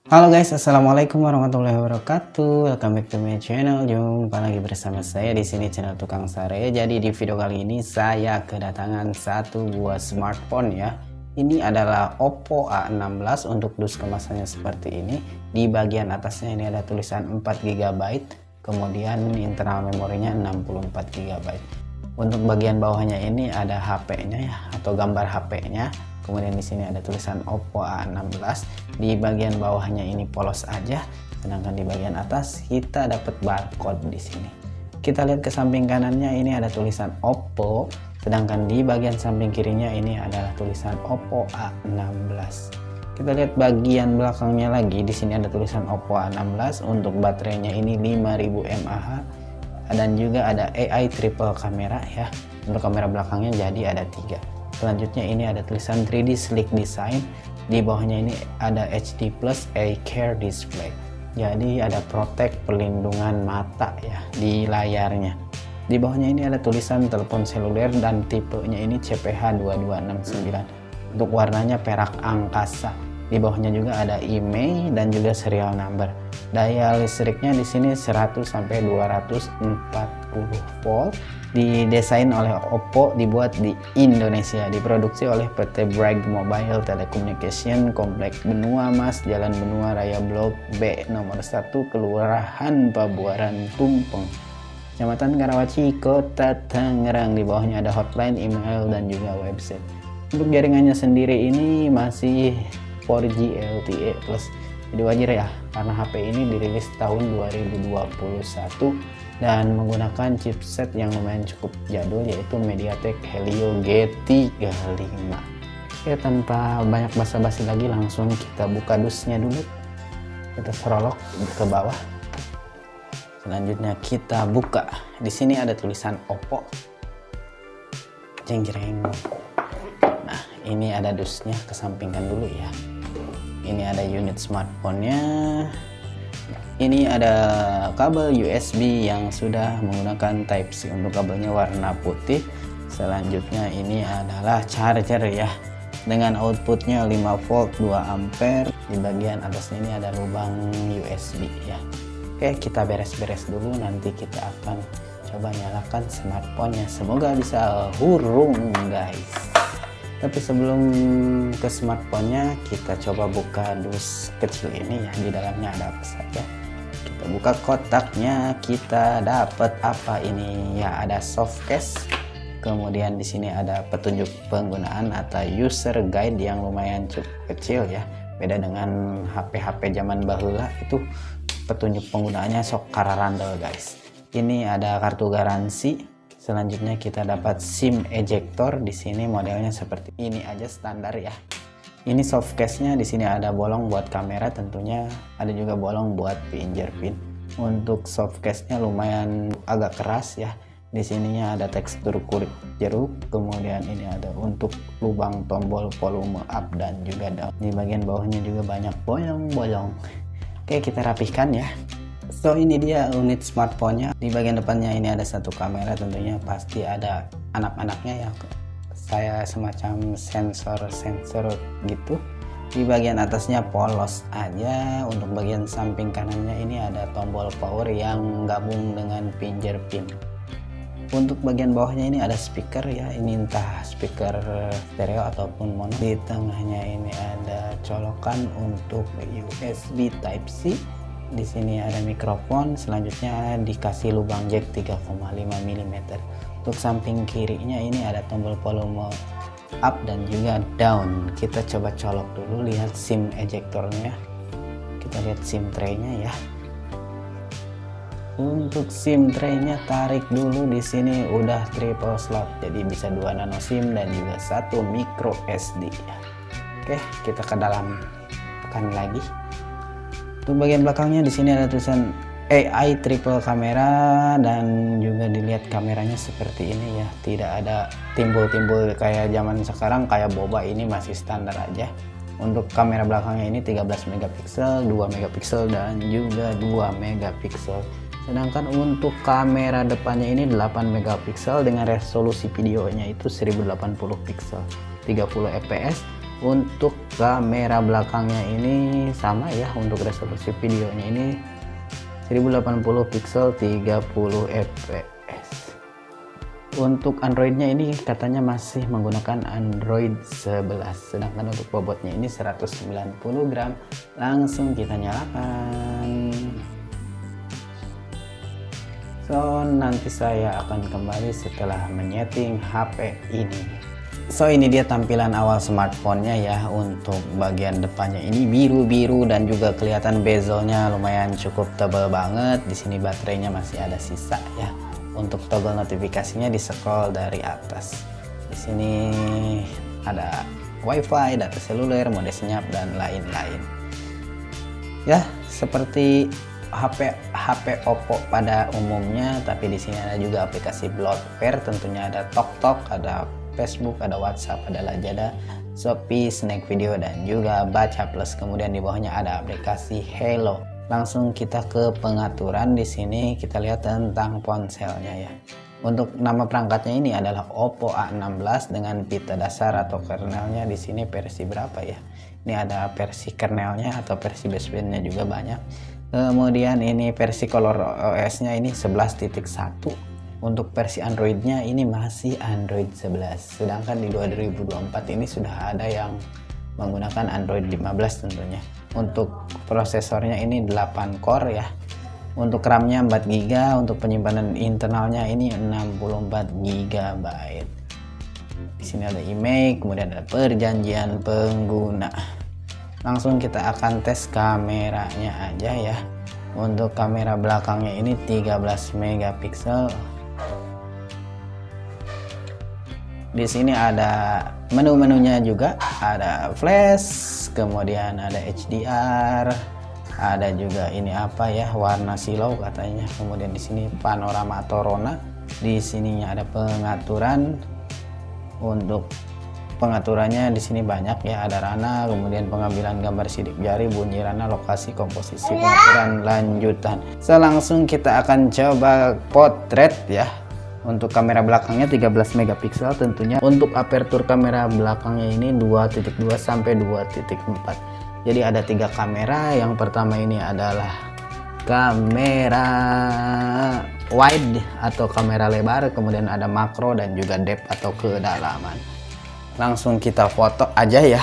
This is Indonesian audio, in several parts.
Halo guys, assalamualaikum warahmatullahi wabarakatuh. Welcome back to my channel. Jumpa lagi bersama saya di sini channel Tukang Sare. Jadi di video kali ini saya kedatangan satu buah smartphone ya. Ini adalah Oppo A16 untuk dus kemasannya seperti ini. Di bagian atasnya ini ada tulisan 4 GB, kemudian internal memorinya 64 GB. Untuk bagian bawahnya ini ada HP-nya ya, atau gambar HP-nya. Kemudian di sini ada tulisan Oppo A16. Di bagian bawahnya ini polos aja, sedangkan di bagian atas kita dapat barcode di sini. Kita lihat ke samping kanannya ini ada tulisan Oppo, sedangkan di bagian samping kirinya ini adalah tulisan Oppo A16. Kita lihat bagian belakangnya lagi, di sini ada tulisan Oppo A16. Untuk baterainya ini 5000 mAh dan juga ada AI triple kamera ya. Untuk kamera belakangnya jadi ada 3. Selanjutnya ini ada tulisan 3D Sleek Design. Di bawahnya ini ada HD Plus Eye Care Display. Jadi ada protect pelindungan mata ya di layarnya. Di bawahnya ini ada tulisan telepon seluler dan tipenya ini CPH2269. Untuk warnanya perak angkasa. Di bawahnya juga ada IMEI dan juga serial number. Daya listriknya di sini 100 sampai 240 volt. Didesain oleh Oppo, dibuat di Indonesia, diproduksi oleh PT Bragg Mobile Telecommunication, Komplek Benua Mas, Jalan Benua Raya Blok B nomor 1, Kelurahan Pabuaran Tumpeng, Kecamatan Karawaci, Kota Tangerang. Di bawahnya ada hotline, email dan juga website. Untuk jaringannya sendiri ini masih 4G LTE plus. Jadi wajar ya, karena HP ini dirilis tahun 2021 dan menggunakan chipset yang lumayan cukup jadul, yaitu MediaTek Helio G35. Oke, tanpa banyak basa-basi lagi langsung kita buka dusnya dulu. Kita serolok ke bawah. Selanjutnya kita buka. Di sini ada tulisan Oppo. Jeng jeng. Nah, ini ada dusnya, kesampingkan dulu ya. Ini ada unit smartphone-nya. Ini ada kabel USB yang sudah menggunakan Type-C. Untuk kabelnya warna putih. Selanjutnya ini adalah charger ya, dengan outputnya 5 volt 2 ampere. Di bagian atasnya ini ada lubang USB ya. Oke, kita beres-beres dulu, nanti kita akan coba nyalakan smartphone-nya. Semoga bisa hurung guys. Tapi sebelum ke smartphone-nya, kita coba buka dus kecil ini ya. Di dalamnya ada apa saja. Kita buka kotaknya, kita dapat apa ini ya? Ada soft case. Kemudian di sini ada petunjuk penggunaan atau user guide yang lumayan cukup kecil ya. Beda dengan HP-HP zaman bahula, itu petunjuk penggunaannya sok kararandel guys. Ini ada kartu garansi. Selanjutnya kita dapat SIM ejector. Di sini modelnya seperti ini aja, standar ya. Ini soft case-nya, di sini ada bolong buat kamera tentunya, ada juga bolong buat fingerprint. Untuk soft case-nya lumayan agak keras ya. Di sininya ada tekstur kulit jeruk, kemudian ini ada untuk lubang tombol volume up dan juga down. Di bagian bawahnya juga banyak bolong-bolong. Oke, kita rapihkan ya. So ini dia unit smartphone-nya. Di bagian depannya ini ada satu kamera, tentunya pasti ada anak-anaknya ya. Saya semacam sensor gitu. Di bagian atasnya polos aja. Untuk bagian samping kanannya ini ada tombol power yang gabung dengan fingerprint. Untuk bagian bawahnya ini ada speaker ya. Ini entah speaker stereo ataupun mono. Di tengahnya ini ada colokan untuk USB Type-C. Di sini ada mikrofon, selanjutnya dikasih lubang jack 3,5 mm. Untuk samping kirinya ini ada tombol volume up dan juga down. Kita coba colok dulu, lihat SIM ejectornya. Kita lihat SIM tray-nya ya. Untuk SIM tray-nya tarik dulu, di sini udah triple slot, jadi bisa 2 nano SIM dan juga 1 micro SD ya. Oke, kita ke dalam kan lagi. Untuk bagian belakangnya di sini ada tulisan AI triple kamera dan juga dilihat kameranya seperti ini ya. Tidak ada timbul-timbul kayak zaman sekarang kayak boba, ini masih standar aja. Untuk kamera belakangnya ini 13 megapiksel, 2 megapiksel dan juga 2 megapiksel. Sedangkan untuk kamera depannya ini 8 megapiksel dengan resolusi videonya itu 1080 pixel, 30 fps Untuk kamera belakangnya ini sama ya, untuk resolusi videonya ini 1080 pixel 30 fps. Untuk Androidnya ini katanya masih menggunakan Android 11, sedangkan untuk bobotnya ini 190 gram. Langsung kita nyalakan. So, nanti saya akan kembali setelah menyeting HP ini. So, ini dia tampilan awal smartphone-nya ya. Untuk bagian depannya ini biru-biru dan juga kelihatan bezelnya lumayan cukup tebal banget. Di sini baterainya masih ada sisa ya. Untuk tombol notifikasinya di scroll dari atas. Di sini ada WiFi, data seluler, mode senyap dan lain-lain. Ya, seperti HP Oppo pada umumnya, tapi di sini ada juga aplikasi bloatware, tentunya ada TokTok, ada Facebook, ada WhatsApp, ada Lazada, Shopee, Snack Video, dan juga Baca Plus. Kemudian di bawahnya ada aplikasi Hello. Langsung kita ke pengaturan. Di sini kita lihat tentang ponselnya ya. Untuk nama perangkatnya ini adalah Oppo A16 dengan pita dasar atau kernelnya di sini versi berapa ya? Ini ada versi kernelnya atau versi basebandnya juga banyak. Kemudian ini versi ColorOS-nya ini 11.1. Untuk versi Android-nya ini masih Android 11. Sedangkan di 2024 ini sudah ada yang menggunakan Android 15 tentunya. Untuk prosesornya ini 8 core ya. Untuk RAM-nya 4 GB, untuk penyimpanan internalnya ini 64 GB. Di sini ada email, kemudian ada perjanjian pengguna. Langsung kita akan tes kameranya aja ya. Untuk kamera belakangnya ini 13 megapiksel. Di sini ada menu-menunya juga, ada flash, kemudian ada HDR, ada juga ini apa ya, warna silau katanya. Kemudian di sini panorama atau rona. Di sininya ada pengaturan. Untuk pengaturannya di sini banyak ya, ada rana, kemudian pengambilan gambar sidik jari, bunyi rana, lokasi, komposisi, pengaturan lanjutan. Langsung kita akan coba potret ya. Untuk kamera belakangnya 13 megapiksel tentunya. Untuk aperture kamera belakangnya ini 2.2 sampai 2.4. Jadi ada 3 kamera. Yang pertama ini adalah kamera wide atau kamera lebar, kemudian ada makro dan juga depth atau kedalaman. Langsung kita foto aja ya.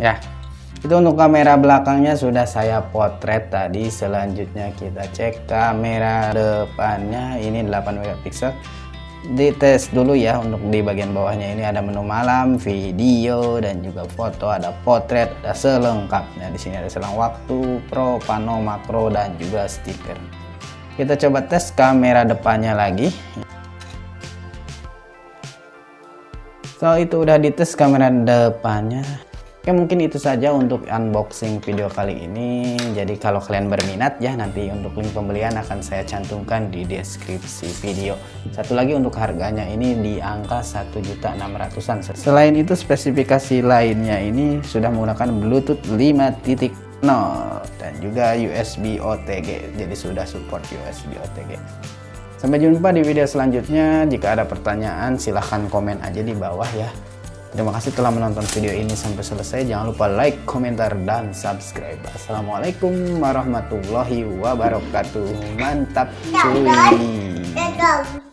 Ya. Itu untuk kamera belakangnya sudah saya potret tadi. Selanjutnya kita cek kamera depannya, ini 8 megapiksel. Dites dulu ya. Untuk di bagian bawahnya ini ada menu malam, video, dan juga foto, ada potret, ada selengkapnya. Di sini ada selang waktu, pro, pano, makro, dan juga stiker. Kita coba tes kamera depannya lagi. So, itu udah dites kamera depannya. Oke, mungkin itu saja untuk unboxing video kali ini. Jadi kalau kalian berminat ya, nanti untuk link pembelian akan saya cantumkan di deskripsi video. Satu lagi, untuk harganya ini di angka 1.600-an. Selain itu, spesifikasi lainnya ini sudah menggunakan Bluetooth 5.0 dan juga USB OTG. Jadi sudah support USB OTG. Sampai jumpa di video selanjutnya. Jika ada pertanyaan silahkan komen aja di bawah ya. Terima kasih telah menonton video ini sampai selesai. Jangan lupa like, komentar, dan subscribe. Assalamualaikum warahmatullahi wabarakatuh. Mantap cuy.